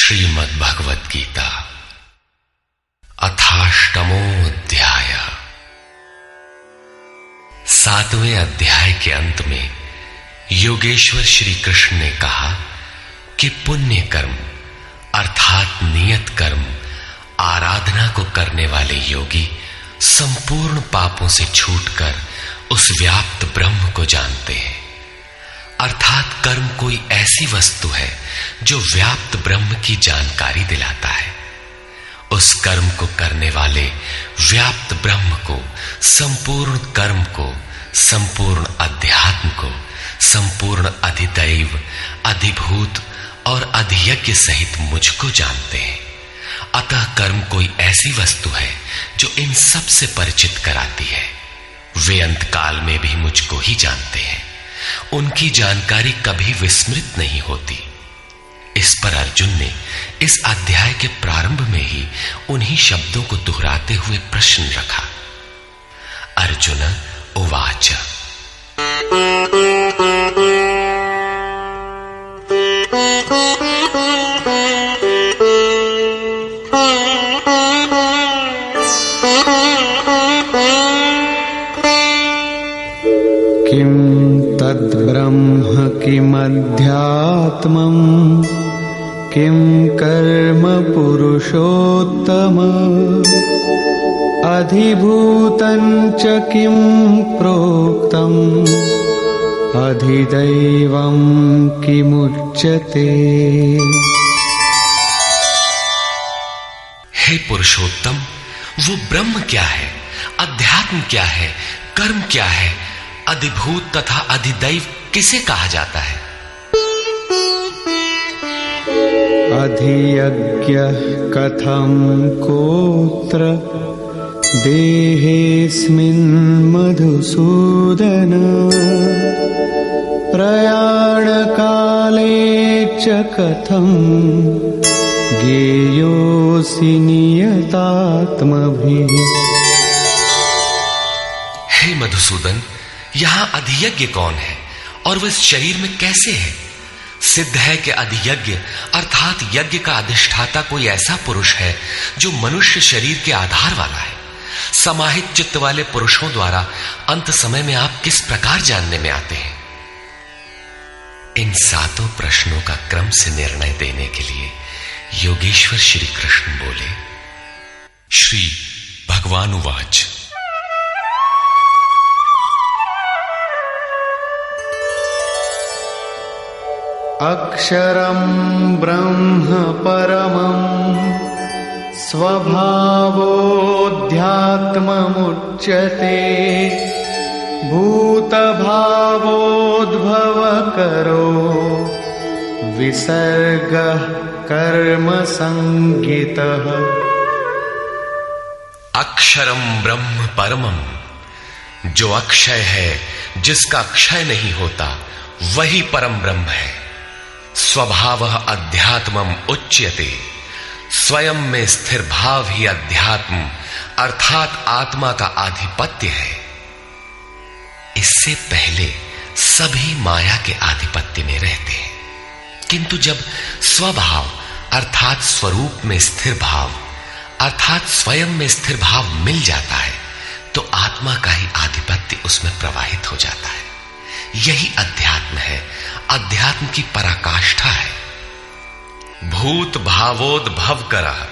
श्रीमद् भगवद गीता अथाष्टमोऽध्याय। 7वें अध्याय के अंत में योगेश्वर श्री कृष्ण ने कहा कि पुण्य कर्म अर्थात नियत कर्म आराधना को करने वाले योगी संपूर्ण पापों से छूटकर उस व्याप्त ब्रह्म को जानते हैं। अर्थात कर्म कोई ऐसी वस्तु है जो व्याप्त ब्रह्म की जानकारी दिलाता है। उस कर्म को करने वाले व्याप्त ब्रह्म को, संपूर्ण कर्म को, संपूर्ण अध्यात्म को, संपूर्ण अधिदैव, अधिभूत और अधियज्ञ सहित मुझको जानते हैं। अतः कर्म कोई ऐसी वस्तु है जो इन सब से परिचित कराती है। वे अंतकाल में भी मुझको ही जानते हैं। उनकी जानकारी कभी विस्मृत नहीं होती। इस पर अर्जुन ने इस अध्याय के प्रारंभ में ही उन्हीं शब्दों को दोहराते हुए प्रश्न रखा। अर्जुन उवाच किं तद्ब्रह्म किमध्यात्मम् किं कर्म पुरुषोत्तम अधिभूतं च किं प्रोक्तम् अधिदैवं किमुच्यते। हे पुरुषोत्तम, वो ब्रह्म क्या है, अध्यात्म क्या है, कर्म क्या है, अधिभूत तथा अधिदैव किसे कहा जाता है? अधियज्ञः कथं कोत्र देहेऽस्मिन् मधुसूदन प्रयाणकाले च कथं ज्ञेयोऽसि नियतात्मभिः। हे मधुसूदन, यहां अधियज्ञ कौन है और वह इस शरीर में कैसे है? सिद्ध है कि अधियज्ञ अर्थात यज्ञ का अधिष्ठाता कोई ऐसा पुरुष है जो मनुष्य शरीर के आधार वाला है। समाहित चित्त वाले पुरुषों द्वारा अंत समय में आप किस प्रकार जानने में आते हैं? इन 7 प्रश्नों का क्रम से निर्णय देने के लिए योगेश्वर श्री कृष्ण बोले। श्री भगवान उवाच अक्षरं ब्रह्म परमं स्वभावोऽध्यात्ममुच्यते भूतभावोद्भवकरो विसर्गः कर्म संज्ञितः। अक्षरम ब्रह्म परमम, जो अक्षय है, जिसका क्षय नहीं होता, वही परम ब्रह्म है। स्वभावः अध्यात्मम उच्यते, स्वयं में स्थिर भाव ही अध्यात्म अर्थात आत्मा का आधिपत्य है। इससे पहले सभी माया के आधिपत्य में रहते हैं, किंतु जब स्वभाव अर्थात स्वरूप में स्थिर भाव अर्थात स्वयं में स्थिर भाव मिल जाता है तो आत्मा का ही आधिपत्य उसमें प्रवाहित हो जाता है। यही अध्यात्म है, अध्यात्म की पराकाष्ठा है। भूत भावोद्भव करा,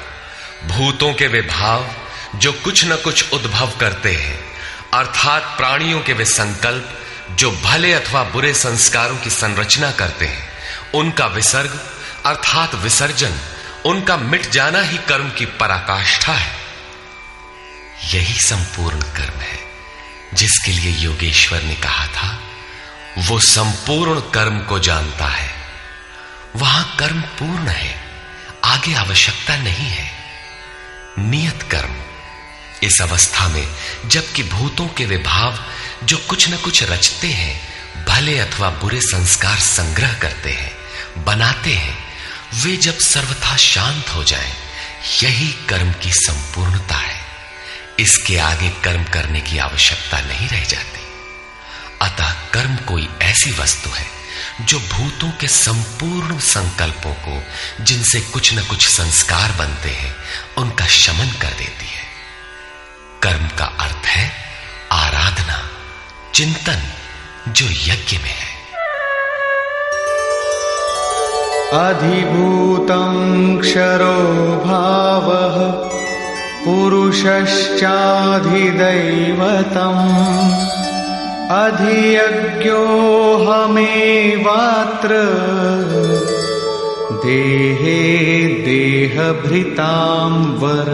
भूतों के वे भाव जो कुछ न कुछ उद्भव करते हैं अर्थात प्राणियों के वे संकल्प जो भले अथवा बुरे संस्कारों की संरचना करते हैं, उनका विसर्ग अर्थात विसर्जन, उनका मिट जाना ही कर्म की पराकाष्ठा है। यही संपूर्ण कर्म है जिसके लिए योगेश्वर ने कहा था वो संपूर्ण कर्म को जानता है। वहां कर्म पूर्ण है, आगे आवश्यकता नहीं है। नियत कर्म, इस अवस्था में जबकि भूतों के वे भाव जो कुछ न कुछ रचते हैं, भले अथवा बुरे संस्कार संग्रह करते हैं, बनाते हैं, वे जब सर्वथा शांत हो जाएं, यही कर्म की संपूर्णता है। इसके आगे कर्म करने की आवश्यकता नहीं रह जाती। अतः कर्म कोई ऐसी वस्तु है जो भूतों के संपूर्ण संकल्पों को, जिनसे कुछ न कुछ संस्कार बनते हैं, उनका शमन कर देती है। कर्म का अर्थ है आराधना, चिंतन, जो यज्ञ में है। अधिभूतं क्षरो भावः पुरुषश्चाधिदैवतम् अधियज्ञोऽहमेवात्र देहे देहभृतां वर।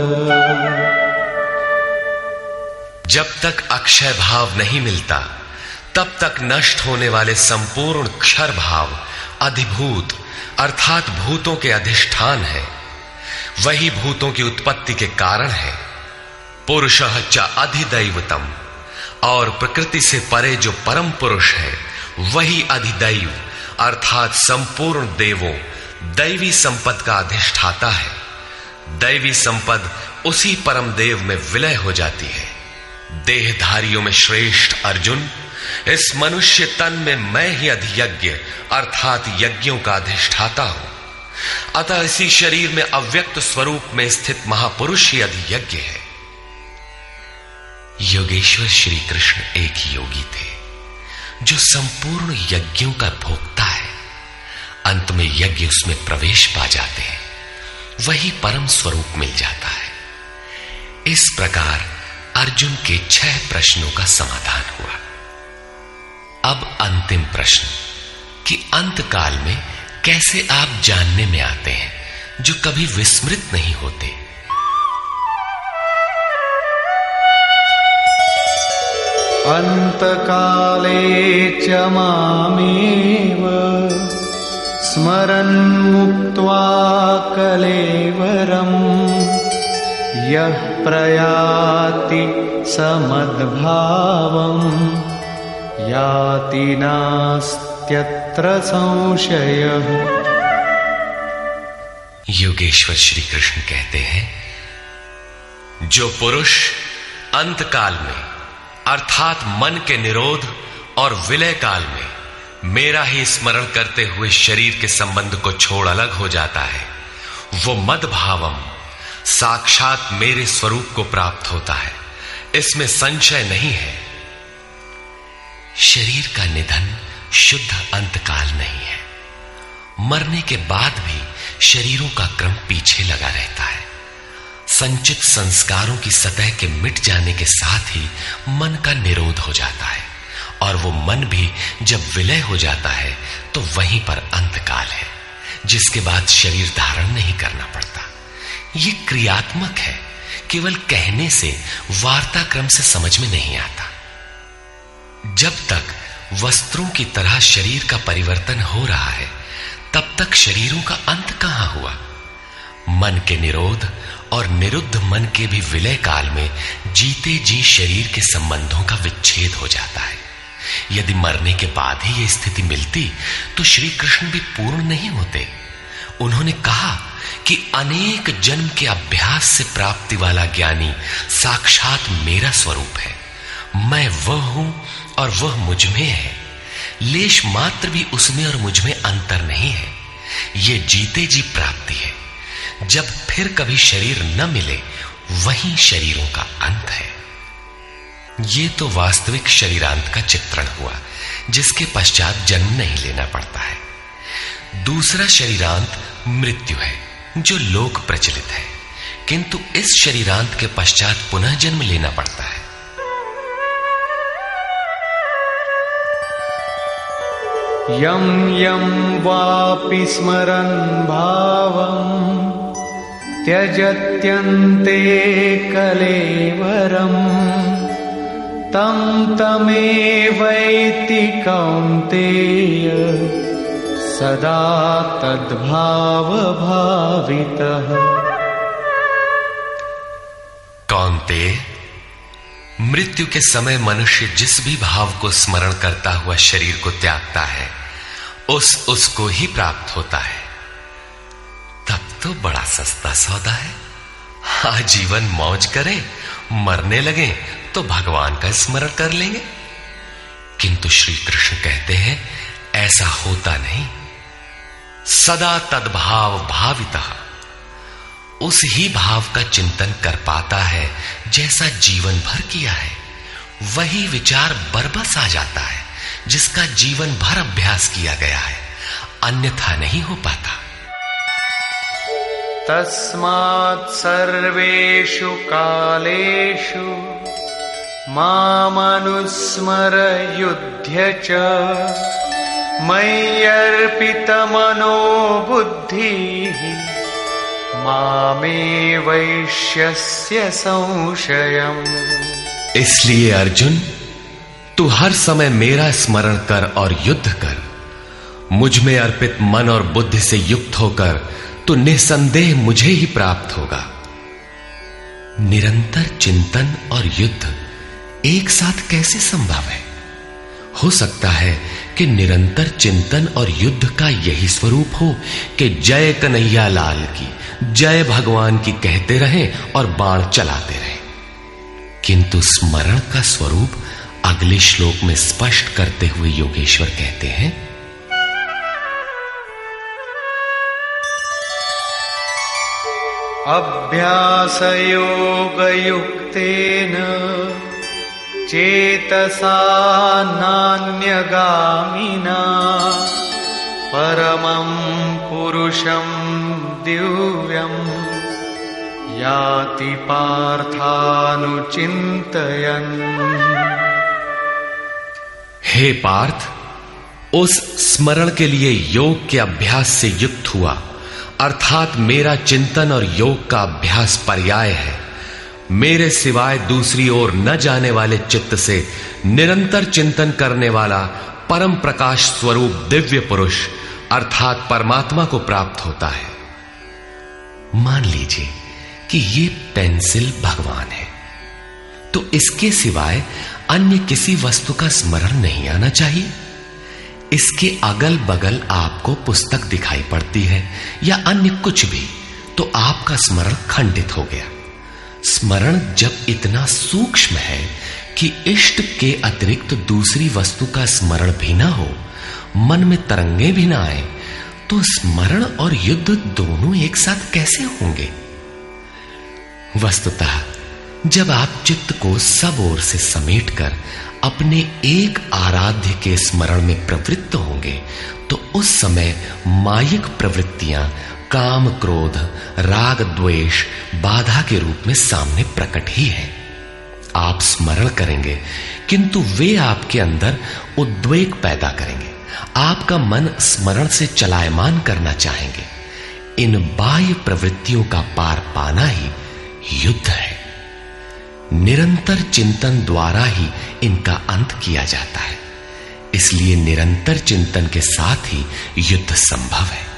जब तक अक्षय भाव नहीं मिलता, तब तक नष्ट होने वाले संपूर्ण क्षर भाव अधिभूत अर्थात भूतों के अधिष्ठान है। वही भूतों की उत्पत्ति के कारण है। पुरुषः च अधिदैवतम, और प्रकृति से परे जो परम पुरुष है वही अधिदैव अर्थात संपूर्ण देवों, दैवी संपद का अधिष्ठाता है। दैवी संपद उसी परम देव में विलय हो जाती है। देहधारियों में श्रेष्ठ अर्जुन, इस मनुष्य तन में मैं ही अधियज्ञ अर्थात यज्ञों का अधिष्ठाता हूं। अतः इसी शरीर में अव्यक्त स्वरूप में स्थित महापुरुष ही अधियज्ञ है। योगेश्वर श्री कृष्ण एक योगी थे जो संपूर्ण यज्ञों का भोक्ता है। अंत में यज्ञ उसमें प्रवेश पा जाते हैं, वही परम स्वरूप मिल जाता है। इस प्रकार अर्जुन के 6 प्रश्नों का समाधान हुआ। अब अंतिम प्रश्न कि अंत काल में कैसे आप जानने में आते हैं जो कभी विस्मृत नहीं होते। अंतकाले च मामेव स्मरन् मुक्त्वा कलेवरम् यः प्रयाति समद्भावम् याति नास्त्यत्र संशयः। योगेश्वर श्री कृष्ण कहते हैं, जो पुरुष अंतकाल में अर्थात मन के निरोध और विलय काल में मेरा ही स्मरण करते हुए शरीर के संबंध को छोड़ अलग हो जाता है, वो मद्भावम साक्षात मेरे स्वरूप को प्राप्त होता है। इसमें संशय नहीं है। शरीर का निधन शुद्ध अंतकाल नहीं है। मरने के बाद भी शरीरों का क्रम पीछे लगा रहता है। संचित संस्कारों की सतह के मिट जाने के साथ ही मन का निरोध हो जाता है, और वो मन भी जब विलय हो जाता है तो वहीं पर अंतकाल है, जिसके बाद शरीर धारण नहीं करना पड़ता। ये क्रियात्मक है, केवल कहने से वार्ताक्रम से समझ में नहीं आता। जब तक वस्त्रों की तरह शरीर का परिवर्तन हो रहा है, तब तक शरीरों का अंत कहां हुआ। मन के निरोध और निरुद्ध मन के भी विलय काल में जीते जी शरीर के संबंधों का विच्छेद हो जाता है। यदि मरने के बाद ही यह स्थिति मिलती तो श्री कृष्ण भी पूर्ण नहीं होते। उन्होंने कहा कि अनेक जन्म के अभ्यास से प्राप्ति वाला ज्ञानी साक्षात मेरा स्वरूप है। मैं वह हूं और वह मुझ में है। लेश मात्र भी उसमें और मुझ में अंतर नहीं है। यह जीते जी प्राप्ति है। जब फिर कभी शरीर न मिले, वही शरीरों का अंत है। ये तो वास्तविक शरीरांत का चित्रण हुआ, जिसके पश्चात जन्म नहीं लेना पड़ता है। दूसरा शरीरांत मृत्यु है, जो लोक प्रचलित है, किंतु इस शरीरांत के पश्चात पुनः जन्म लेना पड़ता है। यं यं वापि स्मरन् भावम् त्यजत्यन्ते कलेवरम् तं तमेवैति कौन्तेय सदा तद्भावभावितः। कौन्तेय, मृत्यु के समय मनुष्य जिस भी भाव को स्मरण करता हुआ शरीर को त्यागता है, उसको ही प्राप्त होता है। तब तो बड़ा सस्ता सौदा है। आजीवन मौज करें, मरने लगे तो भगवान का स्मरण कर लेंगे। किंतु श्री कृष्ण कहते हैं, ऐसा होता नहीं। सदा तद्भाव भावितः, उस ही भाव का चिंतन कर पाता है जैसा जीवन भर किया है। वही विचार बरबस आ जाता है जिसका जीवन भर अभ्यास किया गया है, अन्यथा नहीं हो पाता। तस्मात् सर्वेषु कालेषु मामनुस्मर युध्य च मय्यर्पितमनो बुद्धिः मामे वैश्यस्य संशयम्। इसलिए अर्जुन, तू हर समय मेरा स्मरण कर और युद्ध कर। मुझ में अर्पित मन और बुद्धि से युक्त होकर तो निसंदेह मुझे ही प्राप्त होगा। निरंतर चिंतन और युद्ध एक साथ कैसे संभव है? हो सकता है कि निरंतर चिंतन और युद्ध का यही स्वरूप हो कि जय कन्हैया लाल की, जय भगवान की कहते रहें और बाण चलाते रहें। किंतु स्मरण का स्वरूप अगले श्लोक में स्पष्ट करते हुए योगेश्वर कहते हैं, अभ्यास योग युक्तेन चेतसा नान्यगामिना परमं पुरुषं दिव्यं याति पार्थानुचिन्तयन्। हे पार्थ, उस स्मरण के लिए योग के अभ्यास से युक्त हुआ, अर्थात मेरा चिंतन और योग का अभ्यास पर्याय है। मेरे सिवाय दूसरी ओर न जाने वाले चित्त से निरंतर चिंतन करने वाला परम प्रकाश स्वरूप दिव्य पुरुष अर्थात परमात्मा को प्राप्त होता है। मान लीजिए कि ये पेंसिल भगवान है, तो इसके सिवाय अन्य किसी वस्तु का स्मरण नहीं आना चाहिए। इसके अगल बगल आपको पुस्तक दिखाई पड़ती है या अन्य कुछ भी, तो आपका स्मरण खंडित हो गया। स्मरण जब इतना सूक्ष्म है कि इष्ट के अतिरिक्त दूसरी वस्तु का स्मरण भी ना हो, मन में तरंगे भी ना आए, तो स्मरण और युद्ध दोनों एक साथ कैसे होंगे? वस्तुतः जब आप चित्त को सब ओर से समेटकर अपने एक आराध्य के स्मरण में प्रवृत्त होंगे, तो उस समय मायिक प्रवृत्तियां काम क्रोध राग द्वेष बाधा के रूप में सामने प्रकट ही है। आप स्मरण करेंगे किंतु वे आपके अंदर उद्वेग पैदा करेंगे। आपका मन स्मरण से चलायमान करना चाहेंगे। इन बाह्य प्रवृत्तियों का पार पाना ही युद्ध है। निरंतर चिंतन द्वारा ही इनका अंत किया जाता है। इसलिए निरंतर चिंतन के साथ ही युद्ध संभव है।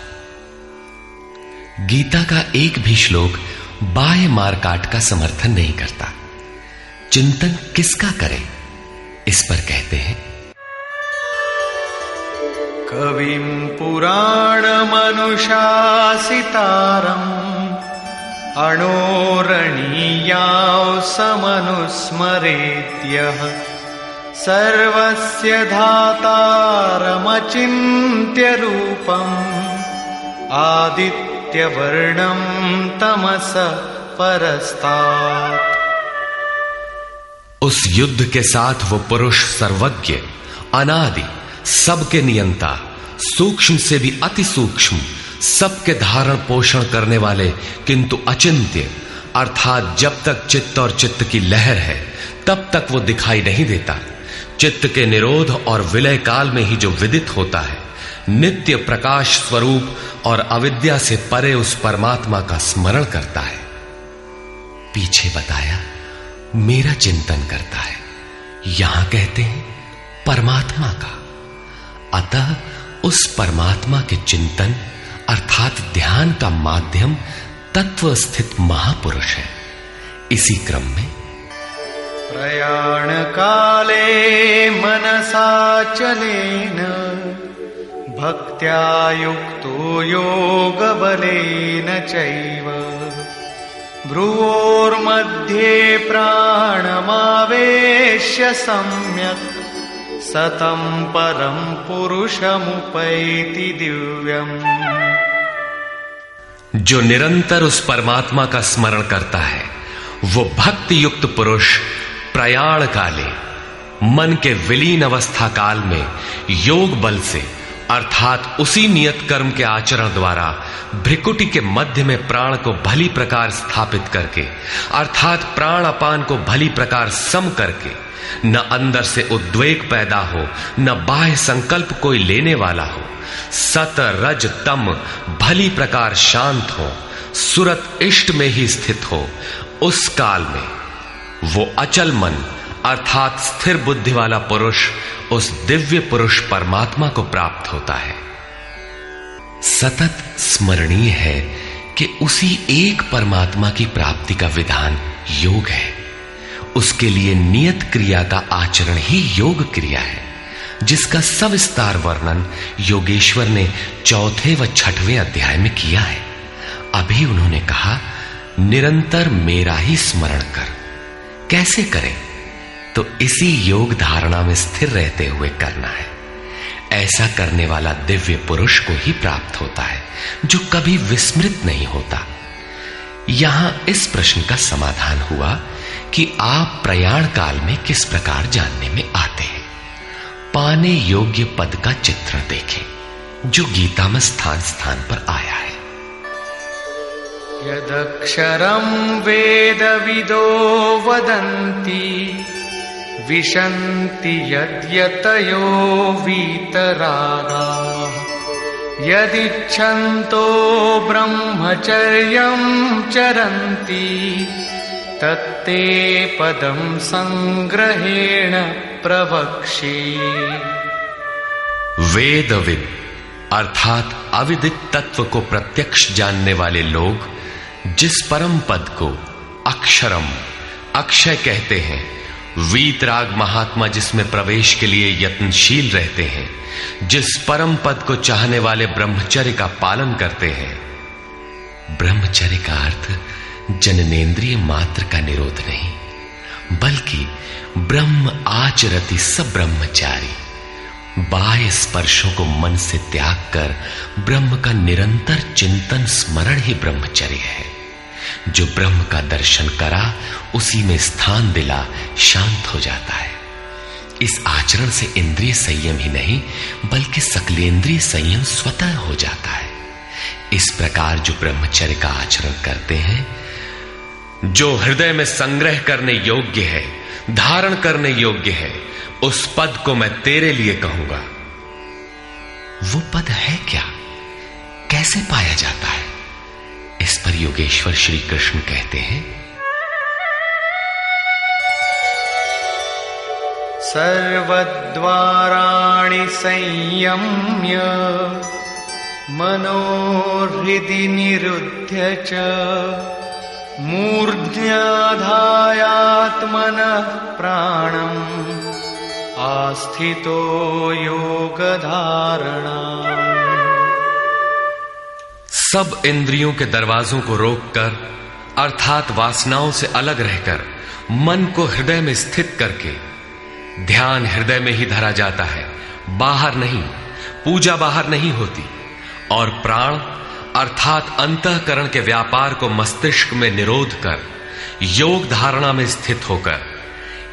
गीता का एक भी श्लोक बाह्य मारकाट का समर्थन नहीं करता। चिंतन किसका करें, इस पर कहते हैं, कविं पुराणमनुशासितारम् अणोरणीयां समनुस्मरेत्यः सर्वस्य धातारमचिन्त्य रूपम् आदित्यवर्णं तमस परस्तात्। उस युद्ध के साथ वो पुरुष सर्वज्ञ, अनादि, सबके नियंता, सूक्ष्म से भी अति सूक्ष्म, सबके धारण पोषण करने वाले किंतु अचिंत्य, अर्थात जब तक चित्त और चित्त की लहर है तब तक वो दिखाई नहीं देता। चित्त के निरोध और विलय काल में ही जो विदित होता है, नित्य प्रकाश स्वरूप और अविद्या से परे उस परमात्मा का स्मरण करता है। पीछे बताया मेरा चिंतन करता है, यहां कहते हैं परमात्मा का। अतः उस परमात्मा के चिंतन अर्थात ध्यान का माध्यम तत्व स्थित महापुरुष है। इसी क्रम में प्रयाण काले मनसाचलेन भक्त्या युक्तो योग बलेन चैव भ्रुवोर्मध्ये प्राणमावेश्य सम्यक् सतं परं पुरुषमुपैति दिव्यम्। जो निरंतर उस परमात्मा का स्मरण करता है वो भक्ति युक्त पुरुष प्रयाण काले मन के विलीन अवस्था काल में योग बल से अर्थात उसी नियत कर्म के आचरण द्वारा भ्रिकुटी के मध्य में प्राण को भली प्रकार स्थापित करके अर्थात प्राण अपान को भली प्रकार सम करके न अंदर से उद्वेग पैदा हो न बाह्य संकल्प कोई लेने वाला हो, सत रज तम भली प्रकार शांत हो, सुरत इष्ट में ही स्थित हो, उस काल में वो अचल मन अर्थात स्थिर बुद्धि वाला पुरुष उस दिव्य पुरुष परमात्मा को प्राप्त होता है। सतत स्मरणीय है कि उसी एक परमात्मा की प्राप्ति का विधान योग है। उसके लिए नियत क्रिया का आचरण ही योग क्रिया है, जिसका सविस्तार वर्णन योगेश्वर ने 4वें व 6वें अध्याय में किया है। अभी उन्होंने कहा निरंतर मेरा ही स्मरण कर। कैसे करें? तो इसी योग धारणा में स्थिर रहते हुए करना है। ऐसा करने वाला दिव्य पुरुष को ही प्राप्त होता है जो कभी विस्मृत नहीं होता। यहां इस प्रश्न का समाधान हुआ कि आप प्रयाण काल में किस प्रकार जानने में आते हैं। पाने योग्य पद का चित्र देखें जो गीता में स्थान स्थान पर आया है। यदक्षरं वेदविदो वदन्ति विशन्ति यद्यतयो वीतरागाः यदिच्छन्तो ब्रह्मचर्यं चरन्ति तत्ते पदं संग्रहेण प्रवक्ष्ये। वेदविद अर्थात अविदित तत्व को प्रत्यक्ष जानने वाले लोग जिस परम पद को अक्षरम अक्षय कहते हैं, वीतराग महात्मा जिसमें प्रवेश के लिए यत्नशील रहते हैं, जिस परम पद को चाहने वाले ब्रह्मचर्य का पालन करते हैं। ब्रह्मचर्य का अर्थ जननेन्द्रिय मात्र का निरोध नहीं, बल्कि ब्रह्म आचरति सब ब्रह्मचारी, बाह्य स्पर्शों को मन से त्याग कर ब्रह्म का निरंतर चिंतन स्मरण ही ब्रह्मचर्य है। जो ब्रह्म का दर्शन करा उसी में स्थान दिला शांत हो जाता है। इस आचरण से इंद्रिय संयम ही नहीं बल्कि सकलेंद्रिय संयम स्वतः हो जाता है। इस प्रकार जो ब्रह्मचर्य का आचरण करते हैं, जो हृदय में संग्रह करने योग्य है, धारण करने योग्य है, उस पद को मैं तेरे लिए कहूंगा। वो पद है क्या? कैसे पाया जाता है? इस पर योगेश्वर श्री कृष्ण कहते हैं, सर्वद्वाराणि संयम्य मनोहृदि निरुध्य च मूर्ध्याधायात्मनः प्राणम् आस्थितो योगधारणा। सब इंद्रियों के दरवाजों को रोककर अर्थात वासनाओं से अलग रहकर मन को हृदय में स्थित करके ध्यान हृदय में ही धरा जाता है, बाहर नहीं। पूजा बाहर नहीं होती। और प्राण अर्थात अंतःकरण के व्यापार को मस्तिष्क में निरोध कर योग धारणा में स्थित होकर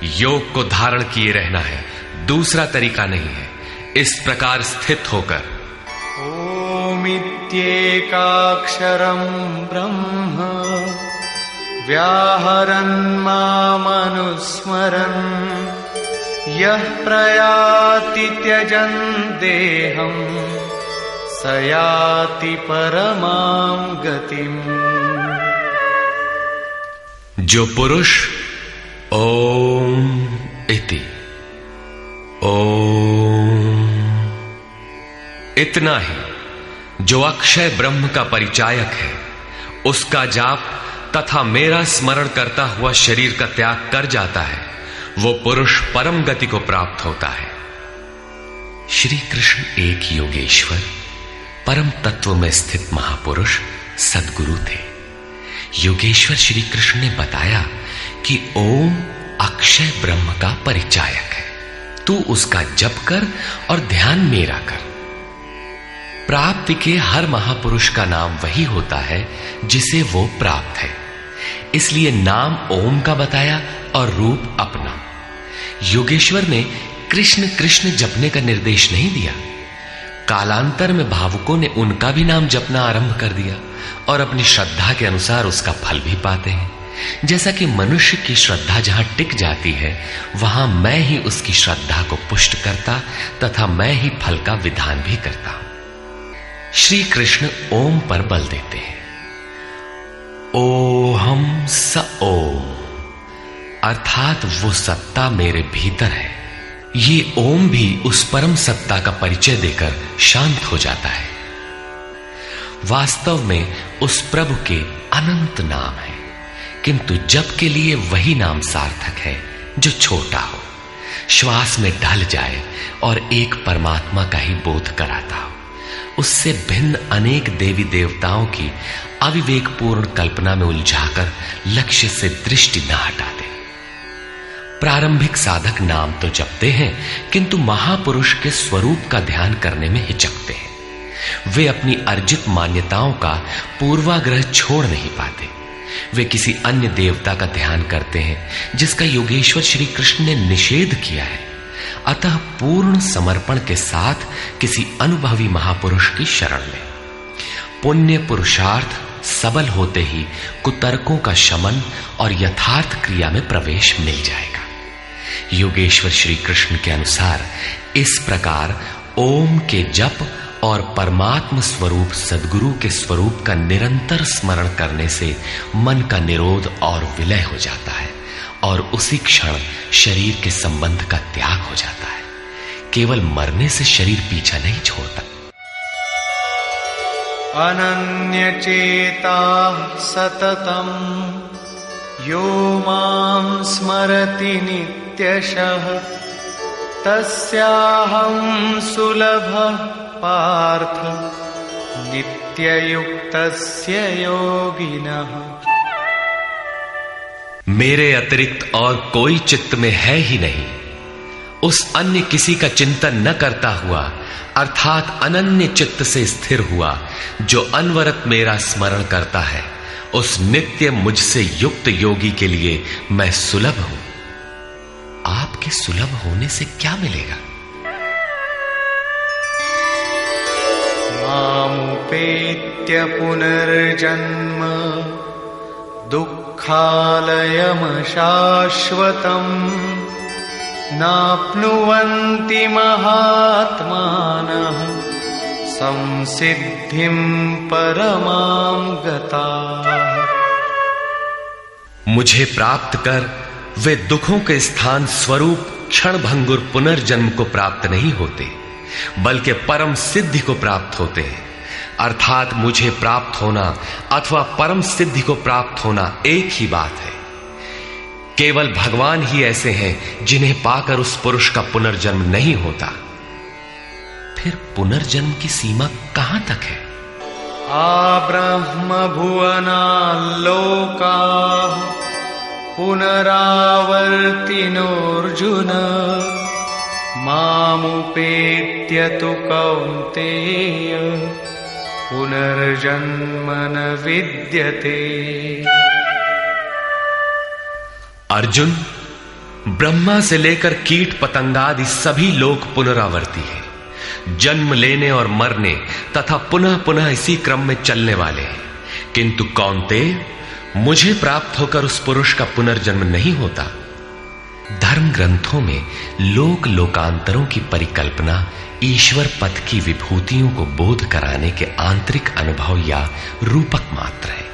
योग को धारण किए रहना है, दूसरा तरीका नहीं है। इस प्रकार स्थित होकर ओमित्येकाक्षरं ब्रह्म व्याहरन् मामनुस्मरन् यः प्रयाति त्यजन् देहं स याति परमां गतिम्। जो पुरुष ओम इति ओम इतना ही जो अक्षय ब्रह्म का परिचायक है, उसका जाप तथा मेरा स्मरण करता हुआ शरीर का त्याग कर जाता है, वो पुरुष परम गति को प्राप्त होता है। श्री कृष्ण एक योगेश्वर परम तत्व में स्थित महापुरुष सद्गुरु थे। योगेश्वर श्री कृष्ण ने बताया कि ओम अक्षय ब्रह्म का परिचायक है, तू उसका जप कर और ध्यान मेरा कर। प्राप्ति के हर महापुरुष का नाम वही होता है जिसे वो प्राप्त है, इसलिए नाम ओम का बताया और रूप अपना। योगेश्वर ने कृष्ण कृष्ण जपने का निर्देश नहीं दिया। कालांतर में भावुकों ने उनका भी नाम जपना आरंभ कर दिया और अपनी श्रद्धा के अनुसार उसका फल भी पाते हैं। जैसा कि मनुष्य की श्रद्धा जहां टिक जाती है, वहां मैं ही उसकी श्रद्धा को पुष्ट करता तथा मैं ही फल का विधान भी करता हूं। श्री कृष्ण ओम पर बल देते हैं। ओहम स ओम, अर्थात वो सत्ता मेरे भीतर है। ये ओम भी उस परम सत्ता का परिचय देकर शांत हो जाता है। वास्तव में उस प्रभु के अनंत नाम है, किंतु जप के लिए वही नाम सार्थक है जो छोटा हो, श्वास में ढल जाए और एक परमात्मा का ही बोध कराता हो। उससे भिन्न अनेक देवी देवताओं की अविवेकपूर्ण कल्पना में उलझाकर लक्ष्य से दृष्टि न हटा दे। प्रारंभिक साधक नाम तो जपते हैं, किंतु महापुरुष के स्वरूप का ध्यान करने में हिचकते हैं। वे अपनी अर्जित मान्यताओं का पूर्वाग्रह छोड़ नहीं पाते। वे किसी अन्य देवता का ध्यान करते हैं जिसका योगेश्वर श्री कृष्ण ने निषेध किया है। अतः पूर्ण समर्पण के साथ किसी अनुभवी महापुरुष की शरण लें। पुण्य पुरुषार्थ सबल होते ही कुतर्कों का शमन और यथार्थ क्रिया में प्रवेश मिल जाएगा। योगेश्वर श्री कृष्ण के अनुसार इस प्रकार ओम के जप और परमात्म स्वरूप सद्गुरु के स्वरूप का निरंतर स्मरण करने से मन का निरोध और विलय हो जाता है और उसी क्षण शरीर के संबंध का त्याग हो जाता है। केवल मरने से शरीर पीछा नहीं छोड़ता। अनन्यचेता सततम यो मां स्मरति नित्यशः तस्याहं सुलभः पार्थ नित्ययुक्तस्य योगिनः। मेरे अतिरिक्त और कोई चित्त में है ही नहीं। उस अन्य किसी का चिंतन न करता हुआ अर्थात अनन्य चित्त से स्थिर हुआ जो अनवरत मेरा स्मरण करता है, उस नित्य मुझसे युक्त योगी के लिए मैं सुलभ हूं। आपके सुलभ होने से क्या मिलेगा? मामुपेत्य पुनर्जन्म दुःखालयम् शाश्वतम् नाप्नुवन्ति महात्मानः संसिद्धिं परमां गताः। मुझे प्राप्त कर वे दुखों के स्थान स्वरूप क्षणभंगुर पुनर्जन्म को प्राप्त नहीं होते, बल्कि परम सिद्धि को प्राप्त होते हैं। अर्थात मुझे प्राप्त होना अथवा परम सिद्धि को प्राप्त होना एक ही बात है। केवल भगवान ही ऐसे हैं जिन्हें पाकर उस पुरुष का पुनर्जन्म नहीं होता। फिर पुनर्जन्म की सीमा कहां तक है? आब्रह्म भुवना लोकाः पुनरावर्तिनोऽर्जुन मामुपेत्य तु कौन्तेय पुनर्जन्म न विद्यते। अर्जुन, ब्रह्मा से लेकर कीट पतंगादि सभी लोग पुनरावर्ती हैं, जन्म लेने और मरने तथा पुनः पुनः इसी क्रम में चलने वाले हैं। किंतु कौन्तेय, मुझे प्राप्त होकर उस पुरुष का पुनर्जन्म नहीं होता। धर्म ग्रंथों में लोक लोकांतरों की परिकल्पना ईश्वर पद की विभूतियों को बोध कराने के आंतरिक अनुभव या रूपक मात्र है।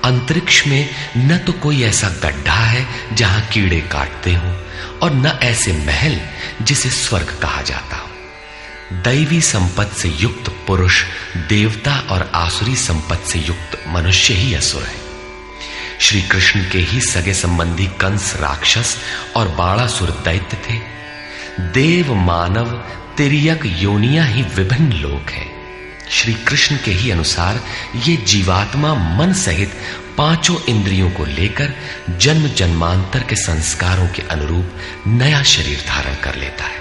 अंतरिक्ष में न तो कोई ऐसा गड्ढा है जहां कीड़े काटते हों और न ऐसे महल जिसे स्वर्ग कहा जाता हो। दैवी संपत्ति से युक्त पुरुष देवता और आसुरी संपत्ति से युक्त मनुष्य ही असुर है। श्री कृष्ण के ही सगे संबंधी कंस राक्षस और बाणासुर दैत्य थे। देव मानव तिर्यक योनियां ही विभिन्न लोक हैं। श्री कृष्ण के ही अनुसार ये जीवात्मा मन सहित पांचों इंद्रियों को लेकर जन्म जन्मांतर के संस्कारों के अनुरूप नया शरीर धारण कर लेता है।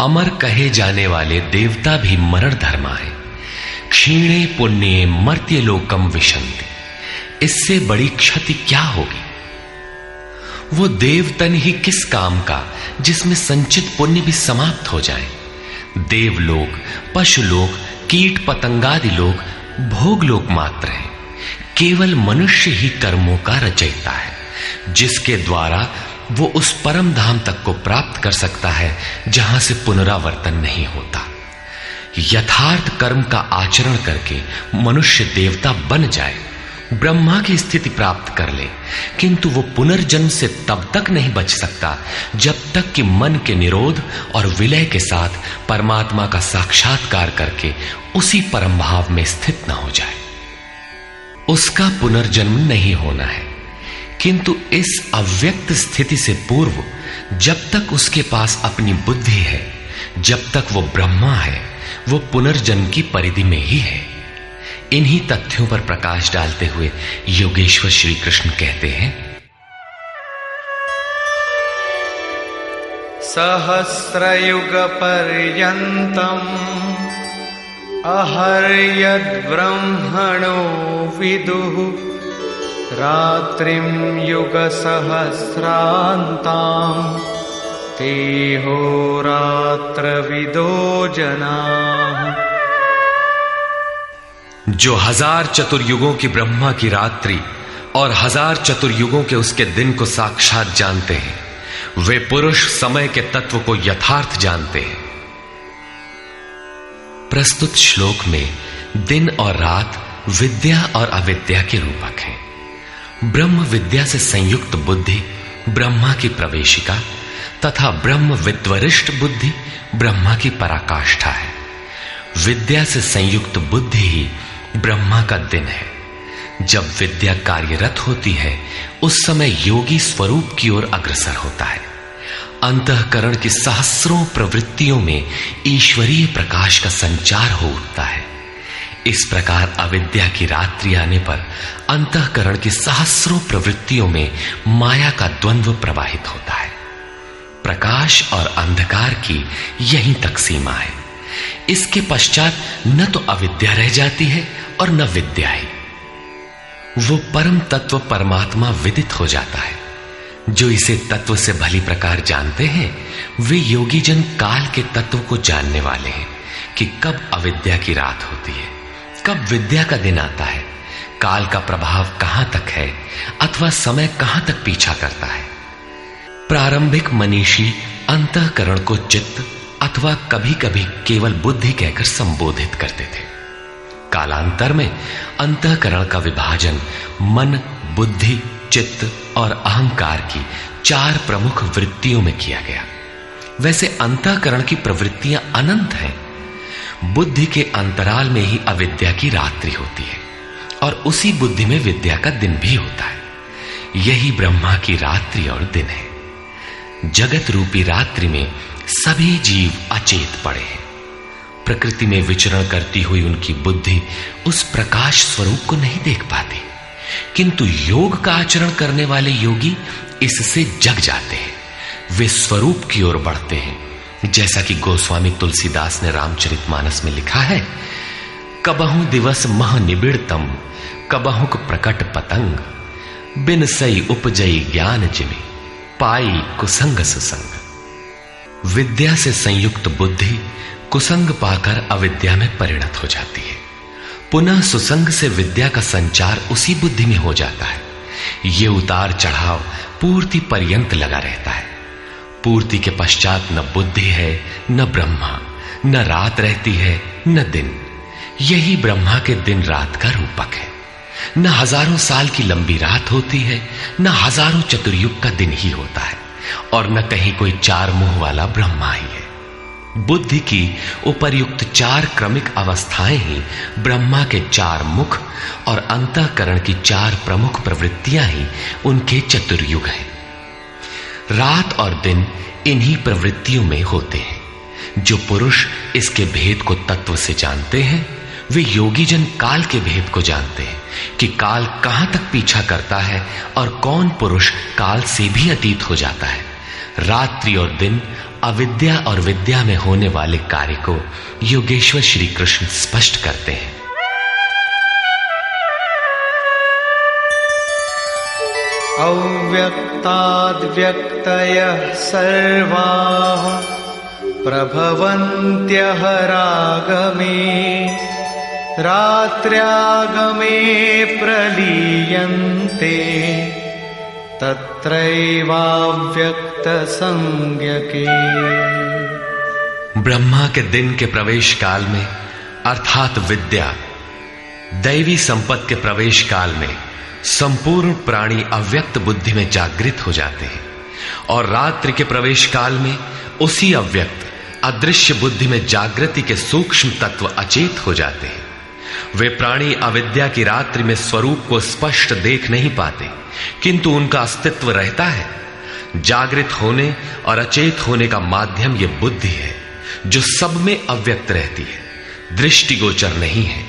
अमर कहे जाने वाले देवता भी मरण धर्मा है। क्षीणे पुण्ये मर्त्य लोकम विशंति। इससे बड़ी क्षति क्या होगी? वो देवतन ही किस काम का जिसमें संचित पुण्य भी समाप्त हो जाए। देवलोक, पशुलोक, कीट पतंगादि लोक भोग लोक मात्र है। केवल मनुष्य ही कर्मों का रचयिता है, जिसके द्वारा वो उस परम धाम तक को प्राप्त कर सकता है जहां से पुनरावर्तन नहीं होता। यथार्थ कर्म का आचरण करके मनुष्य देवता बन जाए, ब्रह्मा की स्थिति प्राप्त कर ले, किंतु वो पुनर्जन्म से तब तक नहीं बच सकता जब तक कि मन के निरोध और विलय के साथ परमात्मा का साक्षात्कार करके उसी परम भाव में स्थित न हो जाए। उसका पुनर्जन्म नहीं होना है, किंतु इस अव्यक्त स्थिति से पूर्व जब तक उसके पास अपनी बुद्धि है, जब तक वो ब्रह्मा है, वो पुनर्जन्म की परिधि में ही है। इन्हीं तथ्यों पर प्रकाश डालते हुए योगेश्वर श्री कृष्ण कहते हैं, सहस्रयुग पर्यन्तम् अहर्यद् ब्रह्मणो विदुः रात्रिं युग सहस्रान्ताम् तेहोरात्रविदो जनाः। जो 1000 चतुर्युगों की ब्रह्मा की रात्रि और 1000 चतुर्युगों के उसके दिन को साक्षात जानते हैं, वे पुरुष समय के तत्व को यथार्थ जानते हैं। प्रस्तुत श्लोक में दिन और रात विद्या और अविद्या के रूपक हैं। ब्रह्म विद्या से संयुक्त बुद्धि ब्रह्मा की प्रवेशिका तथा ब्रह्म विद्वरिष्ठ बुद्धि ब्रह्मा की पराकाष्ठा है। विद्या से संयुक्त बुद्धि ही ब्रह्मा का दिन है। जब विद्या कार्यरत होती है उस समय योगी स्वरूप की ओर अग्रसर होता है। अंतःकरण की सहस्रों प्रवृत्तियों में ईश्वरीय प्रकाश का संचार हो उठता है। इस प्रकार अविद्या की रात्रि आने पर अंतःकरण की सहस्रों प्रवृत्तियों में माया का द्वंद्व प्रवाहित होता है। प्रकाश और अंधकार की यहीं तक सीमा है। इसके पश्चात न तो अविद्या रह जाती है और न विद्या ही। वो परम तत्व परमात्मा विदित हो जाता है। जो इसे तत्व से भली प्रकार जानते हैं वे योगी जन काल के तत्व को जानने वाले हैं कि कब अविद्या की रात होती है, कब विद्या का दिन आता है, काल का प्रभाव कहां तक है अथवा समय कहां तक पीछा करता है। प्रारंभिक मनीषी अंतःकरण को चित्त अथवा कभी कभी केवल बुद्धि कहकर संबोधित करते थे। कालांतर में अंतःकरण का विभाजन मन, बुद्धि, चित्त और अहंकार की 4 प्रमुख वृत्तियों में किया गया। वैसे अंतःकरण की प्रवृत्तियां अनंत हैं। बुद्धि के अंतराल में ही अविद्या की रात्रि होती है और उसी बुद्धि में विद्या का दिन भी होता है। यही ब्रह्मा की रात्रि और दिन है। जगत रूपी रात्रि में सभी जीव अचेत पड़े हैं। प्रकृति में विचरण करती हुई उनकी बुद्धि उस प्रकाश स्वरूप को नहीं देख पाती, किंतु योग का आचरण करने वाले योगी इससे जग जाते हैं। वे स्वरूप की ओर बढ़ते हैं। जैसा कि गोस्वामी तुलसीदास ने रामचरितमानस में लिखा है, कबहु दिवस मह निबिड़तम कबहुक प्रकट पतंग बिन सई उपजई ज्ञान जिमि पाई कुसंग सुसंग। विद्या से संयुक्त बुद्धि कुसंग पाकर अविद्या में परिणत हो जाती है। पुनः सुसंग से विद्या का संचार उसी बुद्धि में हो जाता है। ये उतार चढ़ाव पूर्ति पर्यंत लगा रहता है। पूर्ति के पश्चात न बुद्धि है न ब्रह्मा, न रात रहती है न दिन। यही ब्रह्मा के दिन रात का रूपक है। न हजारों साल की लंबी रात होती है, न हजारों चतुर्युग का दिन ही होता है, और न कहीं कोई 4 मुंह वाला ब्रह्मा ही है। बुद्धि की उपर्युक्त 4 क्रमिक अवस्थाएं ही ब्रह्मा के 4 मुख और अंतःकरण की 4 प्रमुख प्रवृत्तियां ही उनके चतुर्युग हैं। रात और दिन इन्हीं प्रवृत्तियों में होते हैं। जो पुरुष इसके भेद को तत्व से जानते हैं वे योगी जन काल के भेद को जानते हैं कि काल कहां तक पीछा करता है और कौन पुरुष काल से भी अतीत हो जाता है। रात्रि और दिन, अविद्या और विद्या में होने वाले कार्य को योगेश्वर श्री कृष्ण स्पष्ट करते हैं। अव्यक्ताद्व्यक्तयः सर्वाः प्रभवन्त्यः रागमे रात्र्यागमे प्रलीयन्ते तत्रैवाव्यक्तसंज्ञके। ब्रह्मा के दिन के प्रवेश काल में अर्थात विद्या, दैवी संपत्ति के प्रवेश काल में संपूर्ण प्राणी अव्यक्त बुद्धि में जागृत हो जाते हैं और रात्रि के प्रवेश काल में उसी अव्यक्त अदृश्य बुद्धि में जागृति के सूक्ष्म तत्व अचेत हो जाते हैं। वे प्राणी अविद्या की रात्रि में स्वरूप को स्पष्ट देख नहीं पाते, किंतु उनका अस्तित्व रहता है। जागृत होने और अचेत होने का माध्यम यह बुद्धि है जो सब में अव्यक्त रहती है, दृष्टिगोचर नहीं है।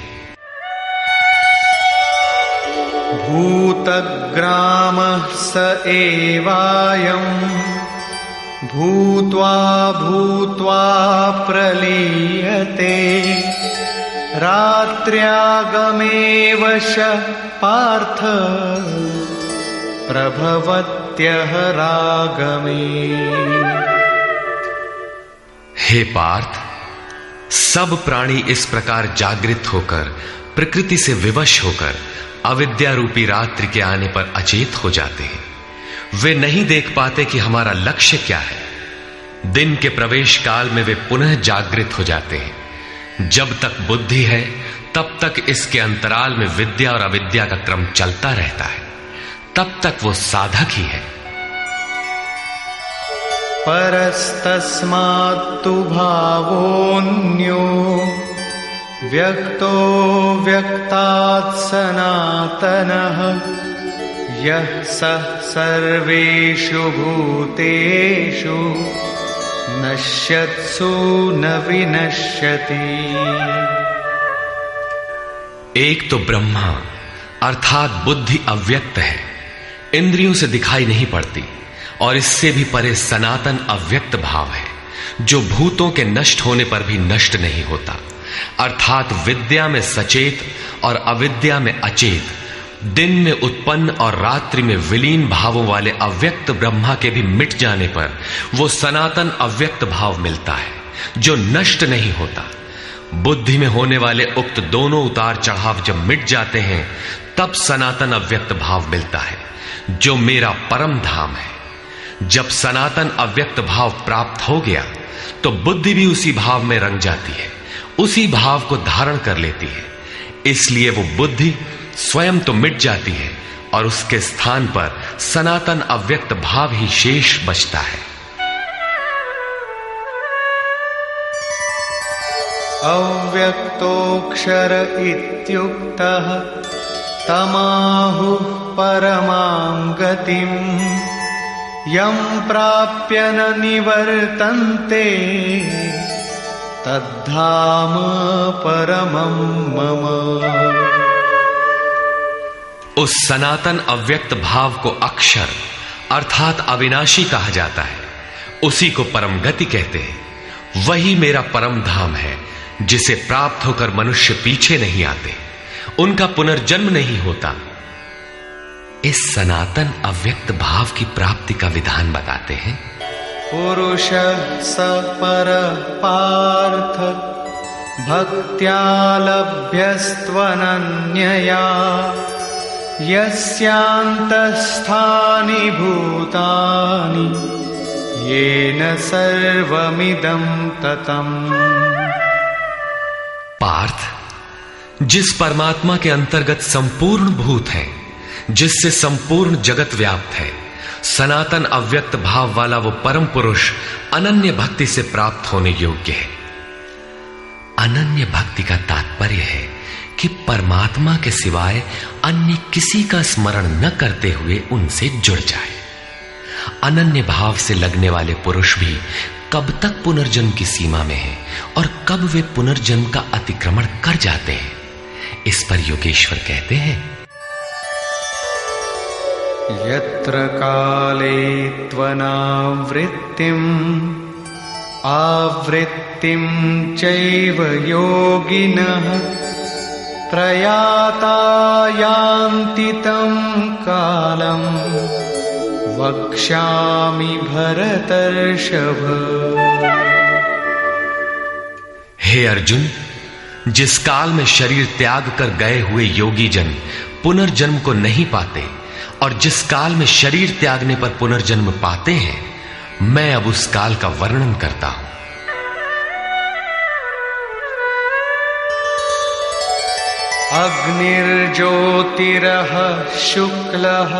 भूतग्रामः स एवायम् भूत्वा भूत्वा प्रलीयते रात्र्यागमे वश पार्थ प्रभवत्यः रागमे। हे पार्थ, सब प्राणी इस प्रकार जागृत होकर प्रकृति से विवश होकर अविद्या रूपी रात्रि के आने पर अचेत हो जाते हैं। वे नहीं देख पाते कि हमारा लक्ष्य क्या है। दिन के प्रवेश काल में वे पुनः जागृत हो जाते हैं। जब तक बुद्धि है तब तक इसके अंतराल में विद्या और अविद्या का क्रम चलता रहता है, तब तक वो साधक ही है। परस्तस्मात्तु भावोऽन्यो व्यक्तो व्यक्तात् सनातनः यः सः सर्वेषु भूतेषु नश्यत्सु न विनश्यति। एक तो ब्रह्मा अर्थात बुद्धि अव्यक्त है, इंद्रियों से दिखाई नहीं पड़ती, और इससे भी परे सनातन अव्यक्त भाव है जो भूतों के नष्ट होने पर भी नष्ट नहीं होता। अर्थात विद्या में सचेत और अविद्या में अचेत, दिन में उत्पन्न और रात्रि में विलीन भावों वाले अव्यक्त ब्रह्मा के भी मिट जाने पर वो सनातन अव्यक्त भाव मिलता है जो नष्ट नहीं होता। बुद्धि में होने वाले उक्त दोनों उतार चढ़ाव जब मिट जाते हैं तब सनातन अव्यक्त भाव मिलता है जो मेरा परम धाम है। जब सनातन अव्यक्त भाव प्राप्त हो गया तो बुद्धि भी उसी भाव में रंग जाती है, उसी भाव को धारण कर लेती है। इसलिए वो बुद्धि स्वयं तो मिट जाती है और उसके स्थान पर सनातन अव्यक्त भाव ही शेष बचता है। अव्यक्तोऽक्षर इत्युक्तः तमाहुः परमां गतिम् यं प्राप्य न निवर्तन्ते तद्धाम परमं मम। उस सनातन अव्यक्त भाव को अक्षर अर्थात अविनाशी कहा जाता है, उसी को परम गति कहते हैं। वही मेरा परम धाम है जिसे प्राप्त होकर मनुष्य पीछे नहीं आते, उनका पुनर्जन्म नहीं होता। इस सनातन अव्यक्त भाव की प्राप्ति का विधान बताते हैं। पुरुष स पर पार्थ भक्त्या लभ्यस्त्वनन्यया यस्यान्तस्थानि भूतानि येन सर्वमिदं ततम्। पार्थ, जिस परमात्मा के अंतर्गत संपूर्ण भूत है, जिससे संपूर्ण जगत व्याप्त है, सनातन अव्यक्त भाव वाला वो परम पुरुष अनन्य भक्ति से प्राप्त होने योग्य है। अनन्य भक्ति का तात्पर्य है कि परमात्मा के सिवाय अन्य किसी का स्मरण न करते हुए उनसे जुड़ जाए। अनन्य भाव से लगने वाले पुरुष भी कब तक पुनर्जन्म की सीमा में हैं और कब वे पुनर्जन्म का अतिक्रमण कर जाते हैं। इस पर योगेश्वर कहते हैं, यत्र काले त्वनावृत्तिम् आवृत्तिं चैव योगिनः प्रयाता यान्ति तं कालं वक्ष्यामि भरतर्षभ। हे अर्जुन, जिस काल में शरीर त्याग कर गए हुए योगी जन पुनर्जन्म को नहीं पाते और जिस काल में शरीर त्यागने पर पुनर्जन्म पाते हैं, मैं अब उस काल का वर्णन करता हूं। अग्निर्ज्योतिरः शुक्लः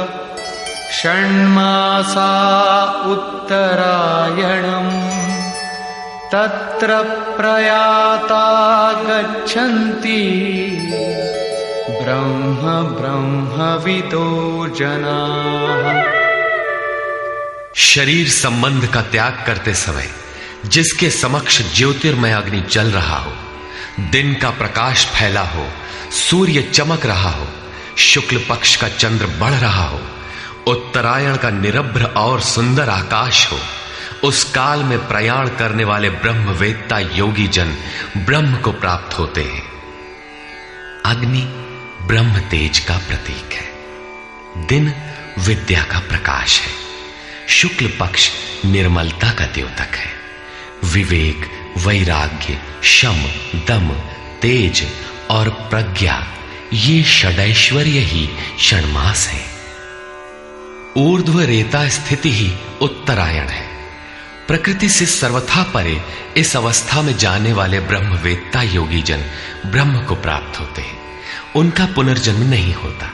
षण्मासा उत्तरायणम् तत्र प्रयाता गच्छन्ति ब्रह्मविदो जनाः। शरीर संबंध का त्याग करते समय जिसके समक्ष ज्योतिर्मय अग्नि जल रहा हो, दिन का प्रकाश फैला हो, सूर्य चमक रहा हो, शुक्ल पक्ष का चंद्र बढ़ रहा हो, उत्तरायण का निरभ्र और सुंदर आकाश हो, उस काल में प्रयाण करने वाले ब्रह्मवेत्ता योगी जन ब्रह्म को प्राप्त होते हैं। अग्नि ब्रह्म तेज का प्रतीक है, दिन विद्या का प्रकाश है, शुक्ल पक्ष निर्मलता का द्योतक है, विवेक, वैराग्य, शम, दम, तेज और प्रज्ञा ये षडैश्वर्य ही षण्मास है। ऊर्ध्व रेता स्थिति ही उत्तरायण है। प्रकृति से सर्वथा परे इस अवस्था में जाने वाले ब्रह्मवेत्ता योगी जन ब्रह्म को प्राप्त होते हैं। उनका पुनर्जन्म नहीं होता,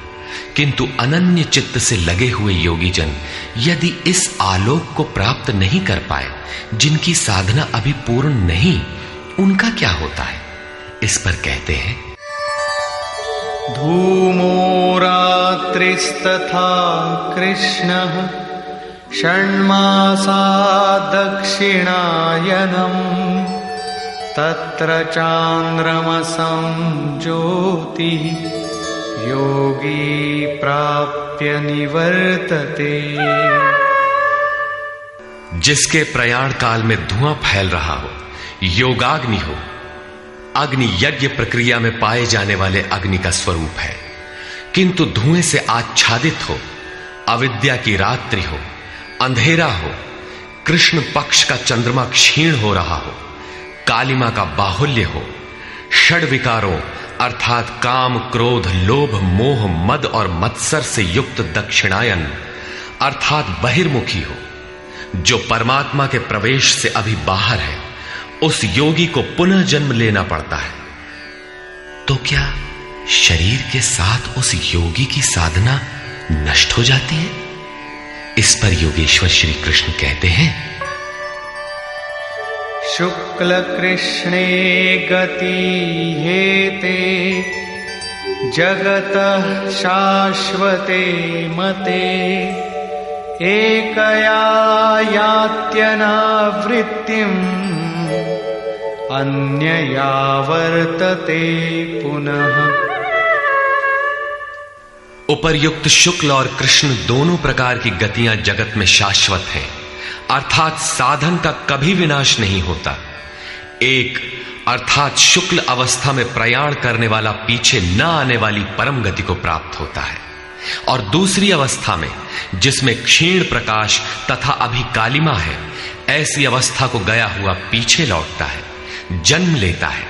किंतु अनन्य चित्त से लगे हुए योगी जन यदि इस आलोक को प्राप्त नहीं कर पाए, जिनकी साधना अभी पूर्ण नहीं, उनका क्या होता है? इस पर कहते हैं, धूमो रात्रिस्तथा कृष्णः षण्मासा दक्षिणायनम् तत्र चान्द्रमसं ज्योतिः योगी प्राप्य निवर्तते। जिसके प्रयाण काल में धुआं फैल रहा हो, योगाग्नि हो, अग्नि यज्ञ प्रक्रिया में पाए जाने वाले अग्नि का स्वरूप है, किंतु धुएं से आच्छादित हो, अविद्या की रात्रि हो, अंधेरा हो, कृष्ण पक्ष का चंद्रमा क्षीण हो रहा हो, कालिमा का बाहुल्य हो, षड विकारों अर्थात काम, क्रोध, लोभ, मोह, मद और मत्सर से युक्त दक्षिणायन अर्थात बहिर्मुखी हो, जो परमात्मा के प्रवेश से अभी बाहर है, उस योगी को पुनः जन्म लेना पड़ता है। तो क्या शरीर के साथ उस योगी की साधना नष्ट हो जाती है? इस पर योगेश्वर श्री कृष्ण कहते हैं, शुक्ल कृष्णे गति हेते जगतः शाश्वते मते एकया यात्यनावृत्तिम् अन्यया वर्तते पुनः। उपर्युक्त शुक्ल और कृष्ण दोनों प्रकार की गतियां जगत में शाश्वत हैं, अर्थात साधन का कभी विनाश नहीं होता। एक अर्थात शुक्ल अवस्था में प्रयाण करने वाला पीछे न आने वाली परम गति को प्राप्त होता है, और दूसरी अवस्था में जिसमें क्षीण प्रकाश तथा अभी कालिमा है, ऐसी अवस्था को गया हुआ पीछे लौटता है, जन्म लेता है।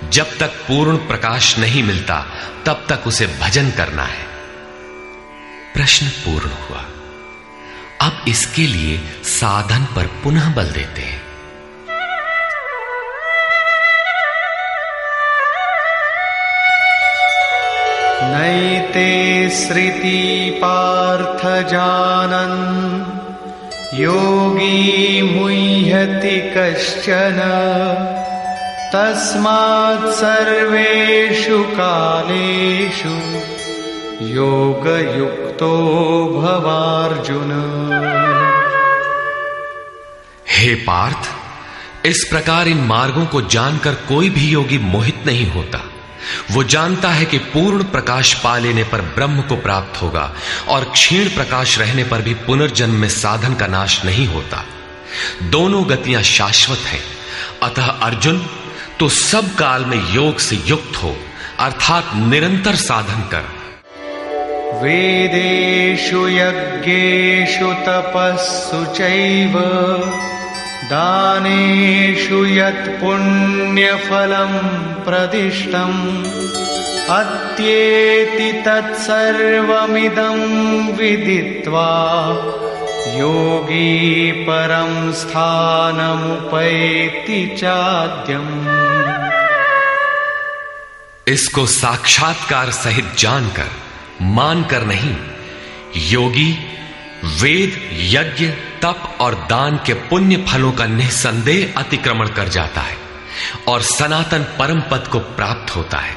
जब तक पूर्ण प्रकाश नहीं मिलता तब तक उसे भजन करना है। प्रश्न पूर्ण हुआ। अब इसके लिए साधन पर पुनः बल देते हैं। नैते श्रुति पार्थ जानन् योगी मुह्यति कश्चन तस्मात् सर्वेषु कालेषु योगयुक्तो भवार्जुन। हे हे पार्थ, इस प्रकार इन मार्गों को जानकर कोई भी योगी मोहित नहीं होता। वो जानता है कि पूर्ण प्रकाश पा लेने पर ब्रह्म को प्राप्त होगा और क्षीण प्रकाश रहने पर भी पुनर्जन्म में साधन का नाश नहीं होता। दोनों गतियां शाश्वत हैं। अतः अर्जुन, तो सब काल में योग से युक्त हो, अर्थात निरंतर साधन कर। वेदेषु यज्ञेषु तपस्सु चैव दानेषु यत् पुण्यफलं प्रदिष्टम् अत्येति तत्सर्वमिदं विदित्वा योगी परं स्थानमुपैति चाद्यम्। इसको साक्षात्कार सहित जानकर, मानकर नहीं, योगी वेद, यज्ञ, तप और दान के पुण्य फलों का निसंदेह अतिक्रमण कर जाता है और सनातन परम पद को प्राप्त होता है।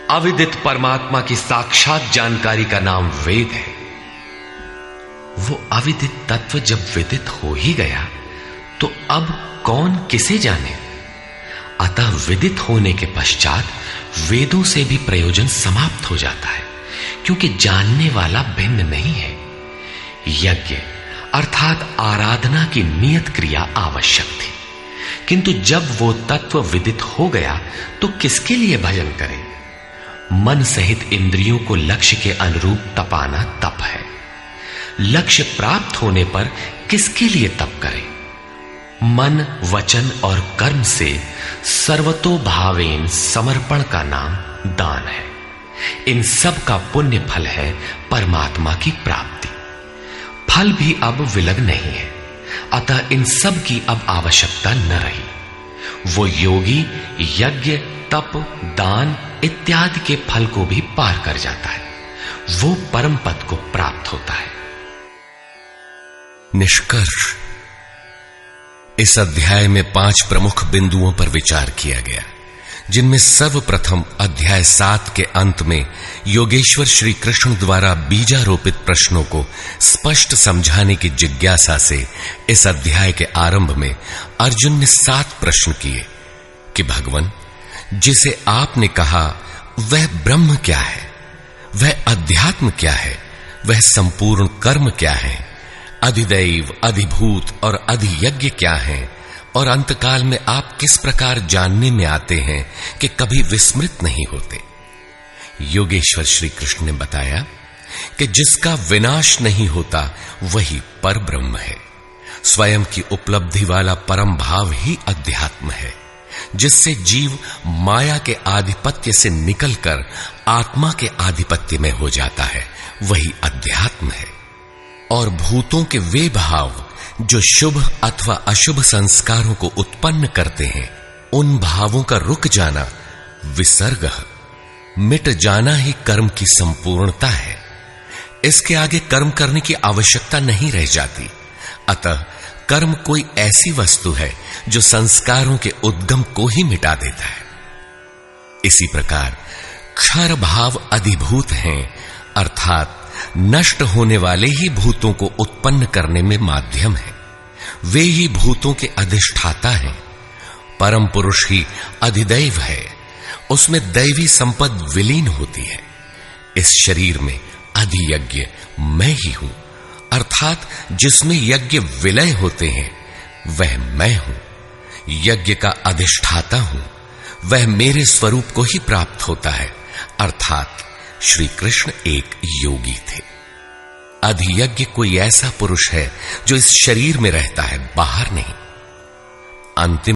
अविदित परमात्मा की साक्षात जानकारी का नाम वेद है। वो अविदित तत्व जब विदित हो ही गया तो अब कौन किसे जाने। अतः विदित होने के पश्चात वेदों से भी प्रयोजन समाप्त हो जाता है, क्योंकि जानने वाला भिन्न नहीं है। यज्ञ अर्थात आराधना की नियत क्रिया आवश्यक थी, किंतु जब वो तत्व विदित हो गया तो किसके लिए भजन करें। मन सहित इंद्रियों को लक्ष्य के अनुरूप तपाना तप है। लक्ष्य प्राप्त होने पर किसके लिए तप करें। मन, वचन और कर्म से सर्वतोभावेन समर्पण का नाम दान है। इन सब का पुण्य फल है परमात्मा की प्राप्ति। फल भी अब विलग नहीं है, अतः इन सब की अब आवश्यकता न रही। वो योगी यज्ञ, तप, दान इत्यादि के फल को भी पार कर जाता है। वो परम पद को प्राप्त होता है। निष्कर्ष, इस अध्याय में 5 प्रमुख बिंदुओं पर विचार किया गया, जिनमें सर्वप्रथम अध्याय 7 के अंत में योगेश्वर श्री कृष्ण द्वारा बीजारोपित प्रश्नों को स्पष्ट समझाने की जिज्ञासा से इस अध्याय के आरंभ में अर्जुन ने 7 प्रश्न किए कि भगवान, जिसे आपने कहा वह ब्रह्म क्या है, वह अध्यात्म क्या है, वह संपूर्ण कर्म क्या है, अधिदैव, अधिभूत और अधियज्ञ क्या है, और अंतकाल में आप किस प्रकार जानने में आते हैं कि कभी विस्मृत नहीं होते। योगेश्वर श्री कृष्ण ने बताया कि जिसका विनाश नहीं होता वही पर ब्रह्म है। स्वयं की उपलब्धि वाला परम भाव ही अध्यात्म है, जिससे जीव माया के आधिपत्य से निकलकर आत्मा के आधिपत्य में हो जाता है, वही अध्यात्म है। और भूतों के वे भाव जो शुभ अथवा अशुभ संस्कारों को उत्पन्न करते हैं, उन भावों का रुक जाना, विसर्ग, मिट जाना ही कर्म की संपूर्णता है। इसके आगे कर्म करने की आवश्यकता नहीं रह जाती। अतः कर्म कोई ऐसी वस्तु है जो संस्कारों के उद्गम को ही मिटा देता है। इसी प्रकार क्षर भाव अधिभूत हैं, अर्थात नष्ट होने वाले ही भूतों को उत्पन्न करने में माध्यम है। वे ही भूतों के अधिष्ठाता हैं। परम पुरुष ही अधिदैव है, उसमें दैवी संपद विलीन होती है। इस शरीर में अधियज्ञ मैं ही हूं, अर्थात जिसमें यज्ञ विलय होते हैं वह मैं हूं। यज्ञ का अधिष्ठाता हूं, वह मेरे स्वरूप को ही प्राप्त होता है, अर्थात श्री कृष्ण एक योगी थे। अधियज्ञ कोई ऐसा पुरुष है जो इस शरीर में रहता है, बाहर नहीं। अंतिम